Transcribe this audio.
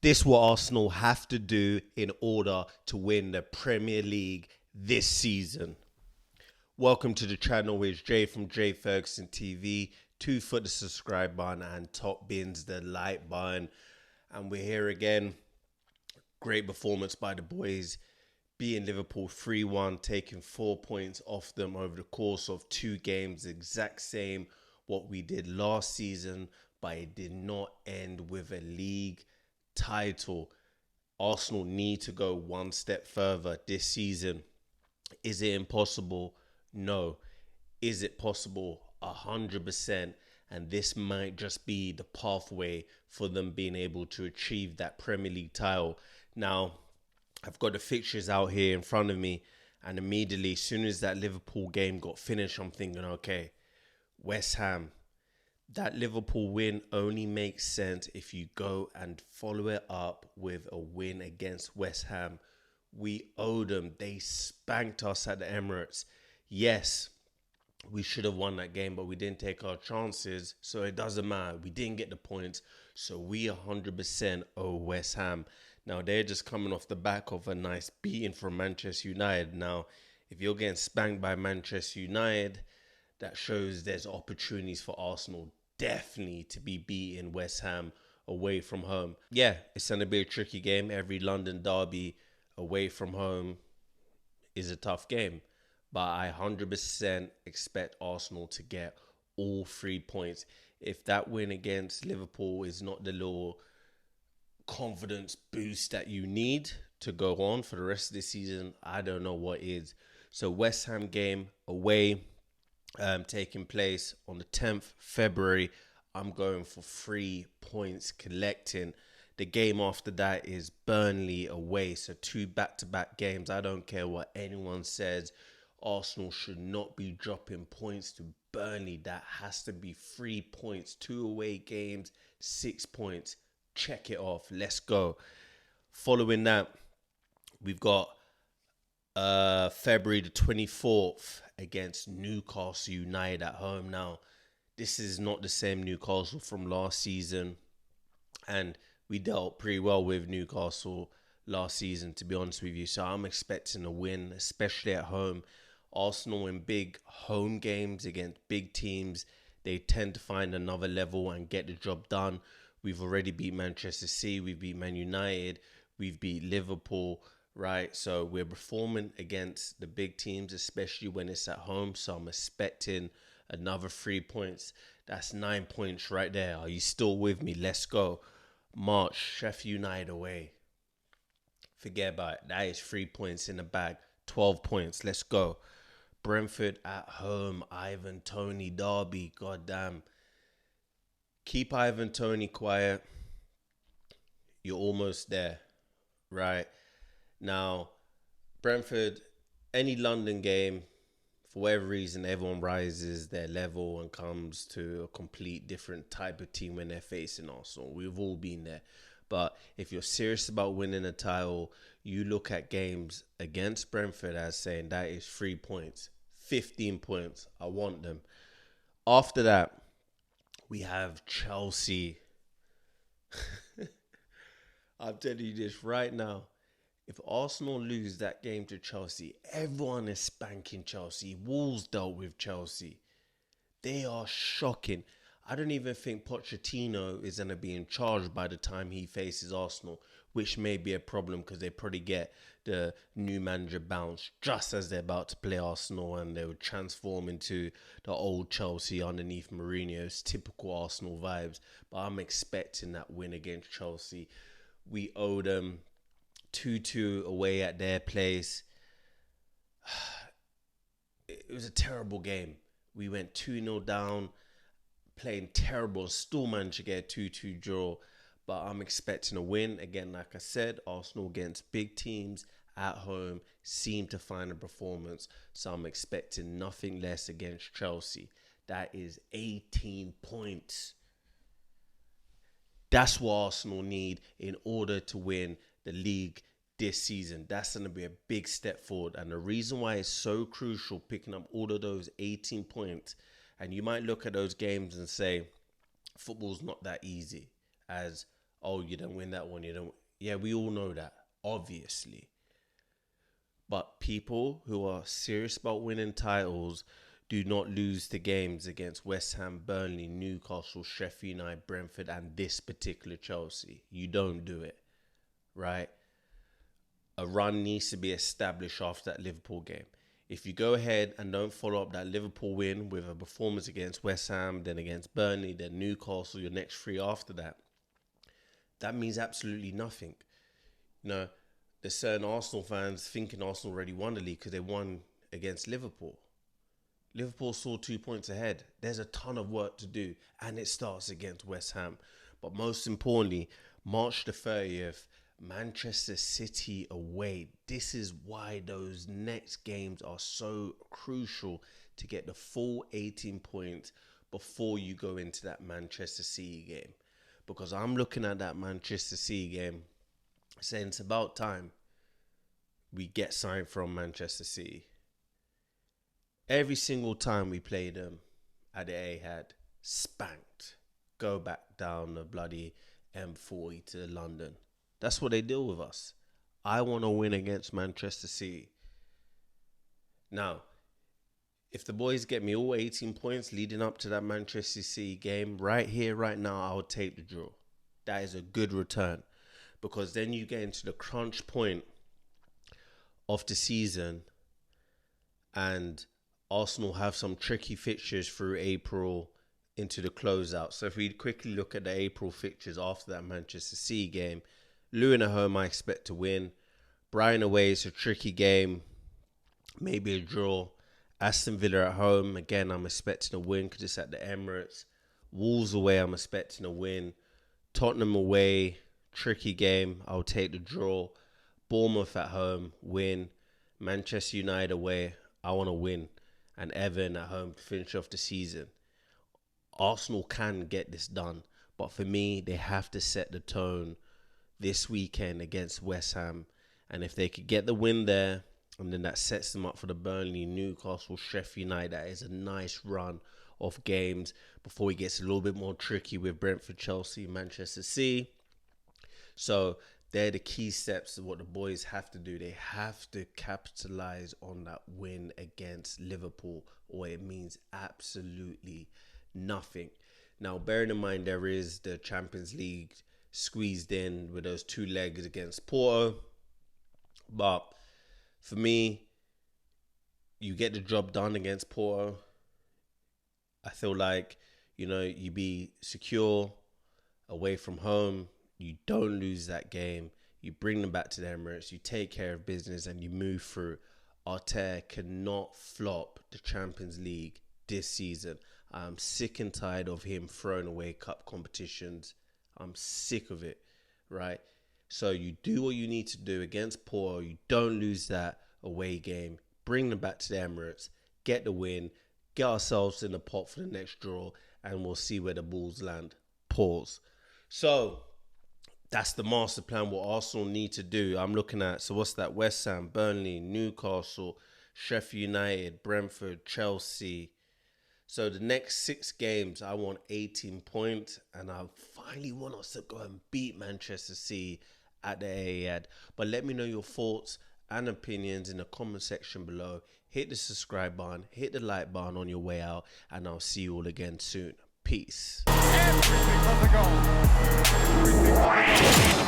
This is what Arsenal have to do in order to win the Premier League this season. Welcome to the channel. It's Jay from Jay Ferguson TV. 2 foot the subscribe button and top bins the like button. And we're here again. Great performance by the boys. Beating Liverpool 3-1, taking 4 points off them over the course of 2 games. Exact same what we did last season, but it did not end with a league title. Arsenal need to go one step further this season. Is it impossible? No. Is it possible? 100%. And this might just be the pathway for them being able to achieve that Premier League title. Now, I've got the fixtures out here in front of me, and immediately, as soon as that Liverpool game got finished, I'm thinking, okay, West Ham. That Liverpool win only makes sense if you go and follow it up with a win against West Ham. We owe them. They spanked us at the Emirates. Yes, we should have won that game, but we didn't take our chances, so it doesn't matter. We didn't get the points, so we 100% owe West Ham. Now, they're just coming off the back of a nice beating from Manchester United. Now, if you're getting spanked by Manchester United, that shows there's opportunities for Arsenal definitely to be beating West Ham away from home. Yeah, it's going to be a tricky game. Every London derby away from home is a tough game. But I 100% expect Arsenal to get all 3 points. If that win against Liverpool is not the little confidence boost that you need to go on for the rest of the season, I don't know what is. So West Ham game away, taking place on the 10th February. I'm going for 3 points collecting. The game after that is Burnley away. So 2 back-to-back games. I don't care what anyone says. Arsenal should not be dropping points to Burnley. That has to be 3 points. 2 away games, 6 points. Check it off. Let's go. Following that, we've got February the 24th against Newcastle United at home. Now, this is not the same Newcastle from last season, and we dealt pretty well with Newcastle last season, to be honest with you. So I'm expecting a win, especially at home. Arsenal in big home games against big teams, they tend to find another level and get the job done. We've already beat Manchester City, we've beat Man United, we've beat Liverpool, right? So we're performing against the big teams, especially when it's at home. So I'm expecting another 3 points. That's 9 points right there. Are you still with me? Let's go. March, Sheffield United away. Forget about it. That is 3 points in the bag. 12 points. Let's go. Brentford at home. Ivan Toney derby. Goddamn. Keep Ivan Toney quiet. You're almost there, right? Now, Brentford, any London game, for whatever reason, everyone rises their level and comes to a complete different type of team when they're facing Arsenal. We've all been there. But if you're serious about winning a title, you look at games against Brentford as saying that is 3 points, 15 points. I want them. After that, we have Chelsea. I'm telling you this right now. If Arsenal lose that game to Chelsea, everyone is spanking Chelsea. Wolves dealt with Chelsea. They are shocking. I don't even think Pochettino is going to be in charge by the time he faces Arsenal, which may be a problem because they probably get the new manager bounce just as they're about to play Arsenal, and they would transform into the old Chelsea underneath Mourinho's typical Arsenal vibes. But I'm expecting that win against Chelsea. We owe them 2-2 away at their place. It was a terrible game. We went 2-0 down, playing terrible, still managed to get a 2-2 draw. But I'm expecting a win. Again, like I said, Arsenal against big teams at home seem to find a performance. So I'm expecting nothing less against Chelsea. That is 18 points. That's what Arsenal need in order to win the league this season. That's going to be a big step forward. And the reason why it's so crucial picking up all of those 18 points, and you might look at those games and say, football's not that easy, as oh, you don't win that one, you don't. Yeah, we all know that, obviously. But people who are serious about winning titles do not lose the games against West Ham, Burnley, Newcastle, Sheffield United, Brentford, and this particular Chelsea. You don't do it, right? A run needs to be established after that Liverpool game. If you go ahead and don't follow up that Liverpool win with a performance against West Ham, then against Burnley, then Newcastle, your next three after that, that means absolutely nothing. You know, there's certain Arsenal fans thinking Arsenal already won the league because they won against Liverpool. Liverpool saw 2 points ahead. There's a ton of work to do, and it starts against West Ham. But most importantly, March the 30th, Manchester City away. This is why those next games are so crucial to get the full 18 points before you go into that Manchester City game. Because I'm looking at that Manchester City game saying it's about time we get signed from Manchester City. Every single time we play them at the Etihad, spanked. Go back down the bloody M40 to London. That's what they deal with us. I want to win against Manchester City. Now, if the boys get me all 18 points leading up to that Manchester City game, right here, right now, I would take the draw. That is a good return. Because then you get into the crunch point of the season and Arsenal have some tricky fixtures through April into the closeout. So if we quickly look at the April fixtures after that Manchester City game, Luton at home I expect to win. Brighton away is a tricky game, maybe a draw. Aston Villa at home, again I'm expecting a win because it's at the Emirates. Wolves away I'm expecting a win. Tottenham away, tricky game, I'll take the draw. Bournemouth at home, win. Manchester United away, I want to win. And Everton at home to finish off the season. Arsenal can get this done, but for me, they have to set the tone this weekend against West Ham. And if they could get the win there, and then that sets them up for the Burnley, Newcastle, Sheffield United, that is a nice run of games before it gets a little bit more tricky with Brentford, Chelsea, Manchester City. So they're the key steps of what the boys have to do. They have to capitalize on that win against Liverpool, or it means absolutely nothing. Now, bearing in mind there is the Champions League squeezed in with those two legs against Porto. But for me, you get the job done against Porto. I feel like, you be secure away from home. You don't lose that game. You bring them back to the Emirates. You take care of business and you move through. Arteta cannot flop the Champions League this season. I'm sick and tired of him throwing away cup competitions. I'm sick of it, right? So you do what you need to do against Porto. You don't lose that away game. Bring them back to the Emirates. Get the win. Get ourselves in the pot for the next draw. And we'll see where the balls land. Pause. So that's the master plan, what Arsenal need to do. I'm looking at, so what's that? West Ham, Burnley, Newcastle, Sheffield United, Brentford, Chelsea. So the next 6 games, I want 18 points. And I finally want us to go and beat Manchester City at the Etihad. But let me know your thoughts and opinions in the comment section below. Hit the subscribe button, hit the like button on your way out. And I'll see you all again soon. Peace. Everything was a goal. Everything was a goal.